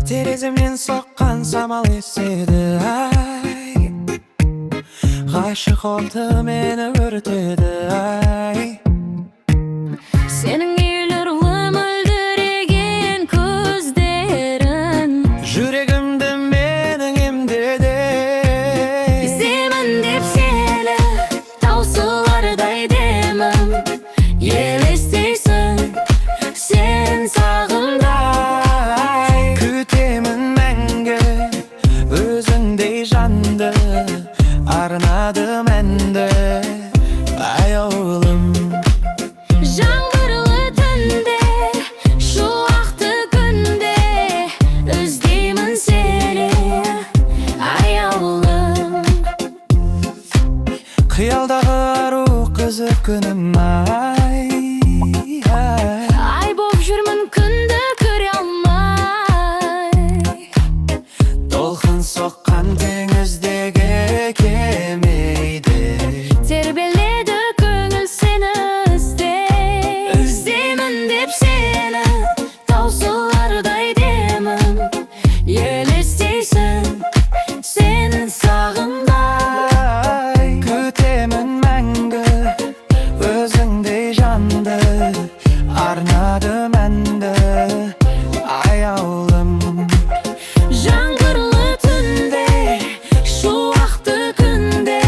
Тереземнен соққан самал естеді ай, ғашық оты мені өртеді ай. Сенің үйлірлі мөлдіреген көздерін жүрегімді менің емдеді. іздеймін деп сені таусылардай демім, елестейсің сен сағымда. Күтемін мәңгі өзіңдей жанды, арнадым әнді аяулым. Жаңбырлы түнде, шуақты күнде іздеймін сені аяулым. Қиялдағы ару қызы күнім ай, ай боп жүрмін күнді көре алмай. толқын соққан теңіздегі кемейді Тербеледі көңіл сені іздеймін деп сені таусылардай демім, елестейсің сенің сағымда. күтемін мәңгі өзіңдей жанды, арнадым әнді аяулым. Жаңбырлы түнде, шуақты күнде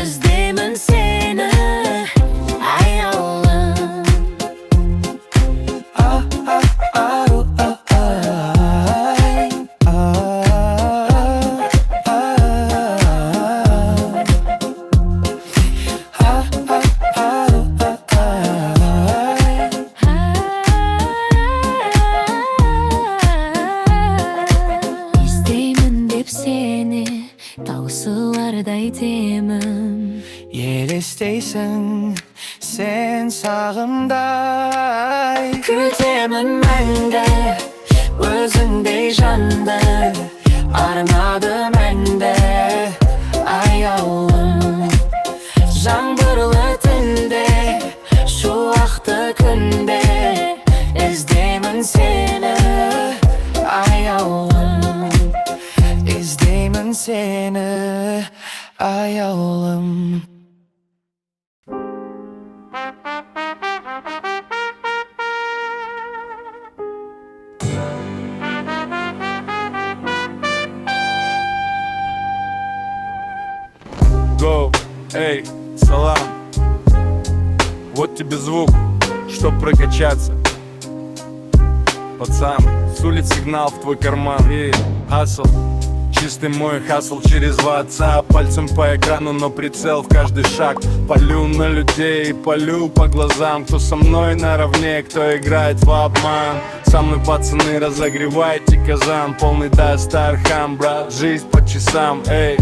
іздеймін сені аяулым. іздеймін деп сені таусылардай демім, елестейсің сен сағымда. күтемін мәңгі өзіңдей жанды, арнадым әнді аяулым. жаңбырлы түнде, шуақты күнде іздеймін сені аяулым. іздеймін сені аяулым. Go, эй, салам. Вот тебе звук, чтоб прокачаться. Пацан, с улиц сигнал в твой карман. И хасл, чистый мой хасл через WhatsApp. Пальцем по экрану, но прицел в каждый шаг. Полю на людей, полю по глазам. Кто со мной наравне, кто играет в обман. Со мной, пацаны, разогревайте казан. Полный Дастархан, брат, жизнь по часам. Эй,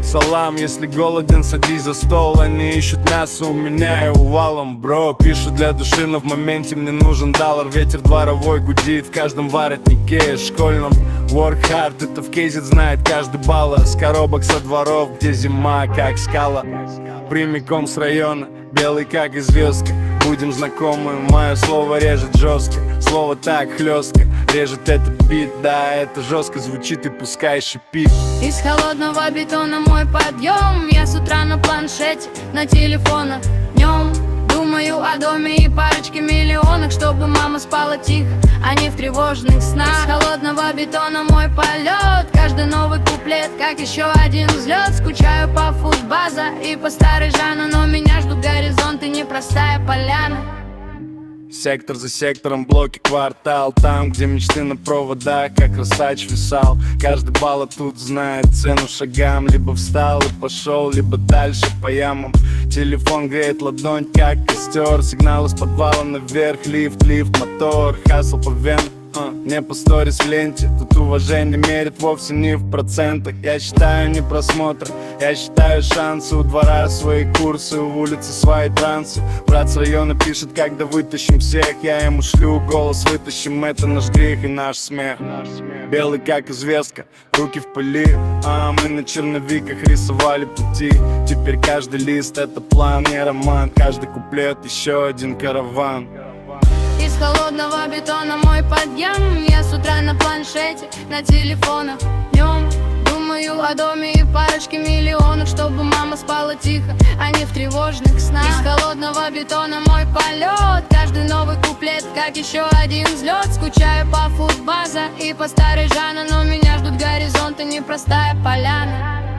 салам, если голоден, садись за стол. Они ищут мясо, у меня его валом, бро. Пишут для души, но в моменте мне нужен доллар. Ветер дворовой гудит в каждом воротнике школьном. Work hard, это в кейзе знает каждый балла. С коробок со дворов, где зима как скала. Прямиком с района, белый как и звездка. Будем знакомы, мое слово режет жестко. Слово так хлестко, режет этот бит. Да, это жестко звучит и пускай шипит. Из холодного бетона мой подъем. Я с утра на планшете, на телефонах днем. Думаю о доме и парочке миллионах, чтобы мама спала тихо, а не в тревожных снах. Из холодного бетона мой полет, каждый новый куплет, как еще один взлет. Скучаю по футбаза и по старой Жанна, но меня ждут горизонты, непростая поляна. Сектор за сектором, блоки, квартал. Там, где мечты на проводах, как Росач висал. Каждый балла тут знает цену шагам. Либо встал и пошел, либо дальше по ямам. Телефон греет ладонь, как костер. Сигнал из подвала наверх, лифт, мотор. Хасл по вен, Не по сторис в ленте. Тут уважение мерит вовсе не в процентах. Я считаю не просмотр, я считаю шансы. У двора свои курсы, у улицы свои трансы. Брат с района пишет, когда вытащим всех. Я ему шлю голос, вытащим, это наш грех и наш смех. Белый как известка, руки в пыли, а мы на черновиках рисовали пути. Теперь каждый лист это план, не роман. Каждый куплет еще один караван. Из холодного бетона мой подъем. Я с утра на планшете, на телефонах. Днем думаю о доме и парочке миллионов, чтобы мама спала тихо, а не в тревожных снах. Из холодного бетона мой полет. Каждый новый куплет, как еще один взлет. Скучаю по футбаза и по старой Жанна, но меня ждут горизонты, непростая поляна.